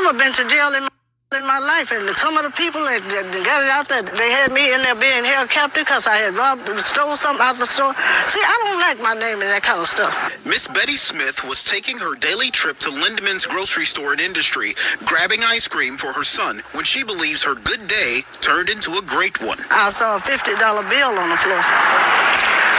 I've been to jail in my life, and some of the people that got it out there, they had me in there being held captive because I had stole something out the store. See, I don't like my name and that kind of stuff. Miss Betty Smith was taking her daily trip to Lindemann's grocery store and industry, grabbing ice cream for her son when she believes her good day turned into a great one. I saw a $50 bill on the floor.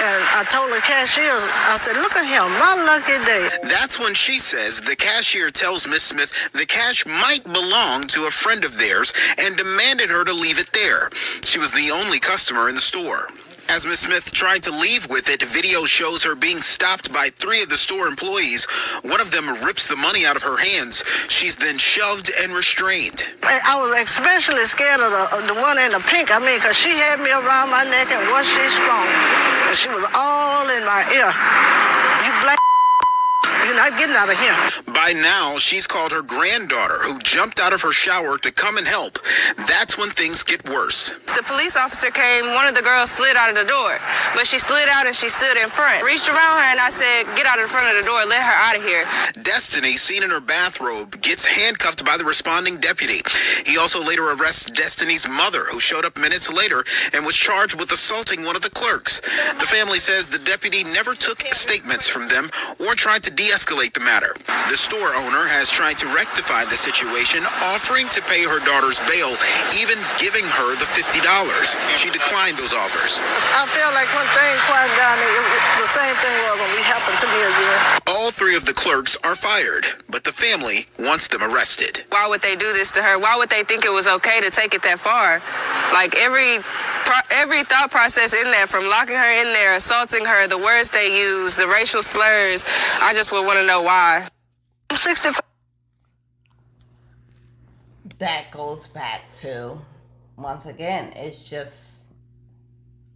And I told the cashier, I said, look at him, my lucky day. That's when she says the cashier tells Miss Smith the cash might belong to a friend of theirs and demanded her to leave it there. She was the only customer in the store. As Miss Smith tried to leave with it, video shows her being stopped by 3 of the store employees. One of them rips the money out of her hands. She's then shoved and restrained. I was especially scared of the one in the pink. I mean, because she had me around my neck and was she strong. And she was all in my ear. You black, you're not getting out of here. By now, she's called her granddaughter, who jumped out of her shower to come and help. That's when things get worse. The police officer came, one of the girls slid out of the door, but she slid out and she stood in front. Reached around her and I said, get out in front of the door, let her out of here. Destiny, seen in her bathrobe, gets handcuffed by the responding deputy. He also later arrests Destiny's mother, who showed up minutes later and was charged with assaulting one of the clerks. The family says the deputy never took statements from them or tried to de-escalate the matter. The store owner has tried to rectify the situation, offering to pay her daughter's bail, even giving her the $50. She declined those offers. I feel like when things quiet down, the same thing was when we happened to me again. All 3 of the clerks are fired, but the family wants them arrested. Why would they do this to her? Why would they think it was okay to take it that far? Like every thought process in there, from locking her in there, assaulting her, the words they use, the racial slurs, I just would want to know why. I'm 65. That goes back to, once again, it's just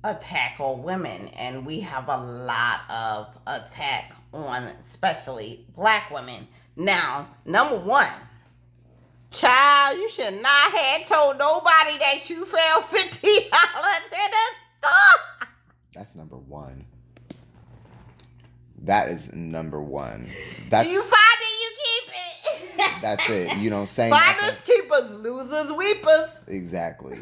attack on women, and we have a lot of attack on especially black women. Now, number one, child, you should not have told nobody that you found $50 in the store. That's number one. That is number one. That's, you find it, you keep it. That's it. You don't say Finders, nothing. keepers, losers, weepers. Exactly.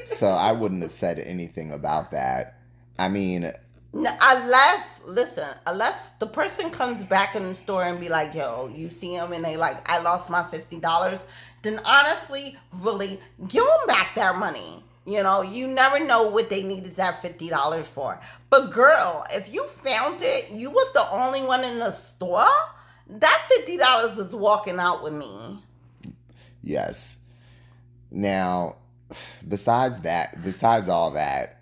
So I wouldn't have said anything about that. I mean, unless the person comes back in the store and be like, yo, you see them and they like, I lost my $50, then honestly, really, give them back their money. You know, you never know what they needed that $50 for. But girl, if you found it, you was the only one in the store, that $50 is walking out with me. yes. Now, besides all that,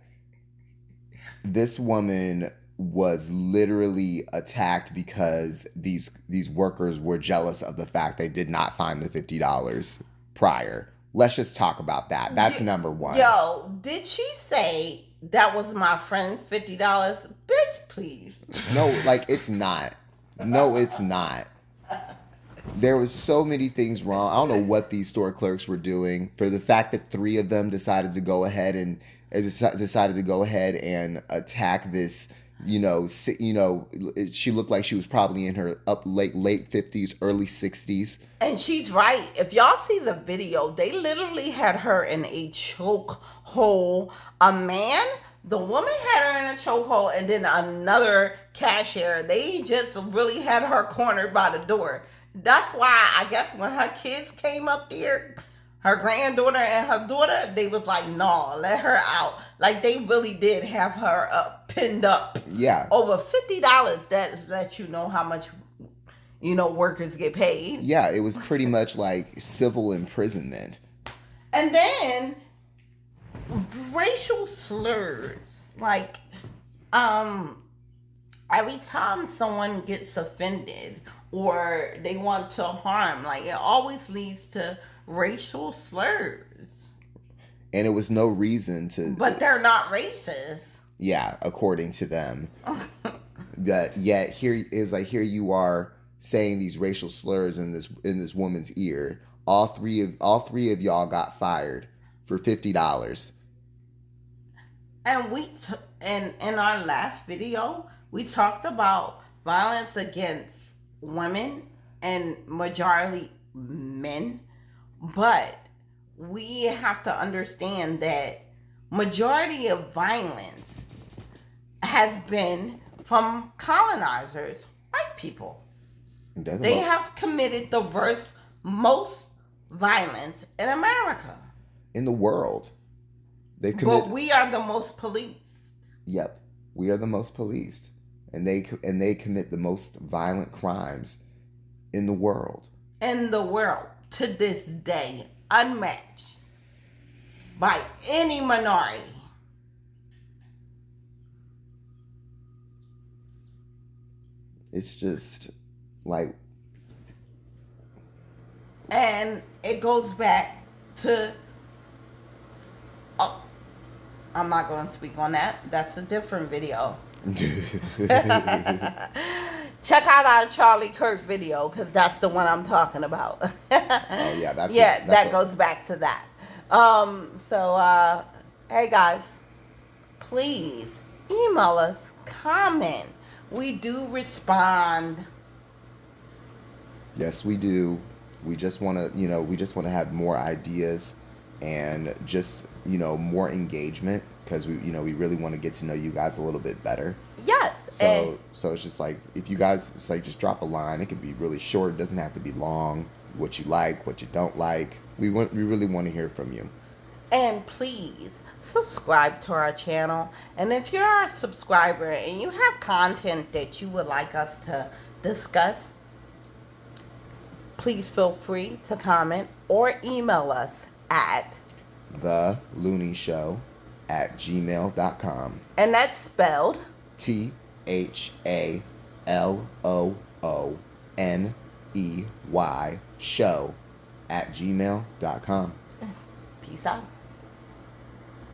this woman was literally attacked because these workers were jealous of the fact they did not find the $50 prior. Let's just talk about that. That's number one. Yo, did she say that was my friend's $50? Bitch, please. No, like, it's not. No, it's not. There was so many things wrong. I don't know what these store clerks were doing. For the fact that 3 of them decided to go ahead and attack this. She looked like she was probably in her late 50s, early 60s. And she's right. If y'all see the video, they literally had her in a chokehold. The woman had her in a chokehold, and then another cashier, they just really had her cornered by the door. That's why I guess when her kids came up there, her granddaughter and her daughter, they was like, no, let her out. Like, they really did have her pinned up. Yeah. Over $50, that lets you know how much, workers get paid. Yeah, it was pretty much like civil imprisonment. And then racial slurs. Like, every time someone gets offended or they want to harm, like, it always leads to racial slurs. And it was no reason to... But they're not racist. Yeah, according to them. But yet, here you are saying these racial slurs in this woman's ear. All three of y'all got fired for $50. And in our last video, we talked about violence against women and majority men But we have to understand that majority of violence has been from colonizers, white people. They have committed the most violence in America. In the world. But we are the most policed. Yep. We are the most policed. And they commit the most violent crimes in the world. In the world, to this day, unmatched by any minority. It's just like... And it goes back to... Oh, I'm not going to speak on that. That's a different video. Check out our Charlie Kirk video, because that's the one I'm talking about. Oh yeah, that goes back to that. Hey guys, please email us, comment. We do respond. Yes, we do. We just want to, have more ideas and just, more engagement, because we really want to get to know you guys a little bit better. Yes. So it's just like, if you guys, it's like, just drop a line. It could be really short. It doesn't have to be long. What you like, what you don't like. We really want to hear from you. And please subscribe to our channel. And if you're a subscriber and you have content that you would like us to discuss, please feel free to comment or email us at theloonyshow@gmail.com. And that's spelled THALOONEY show@gmail.com. Peace out.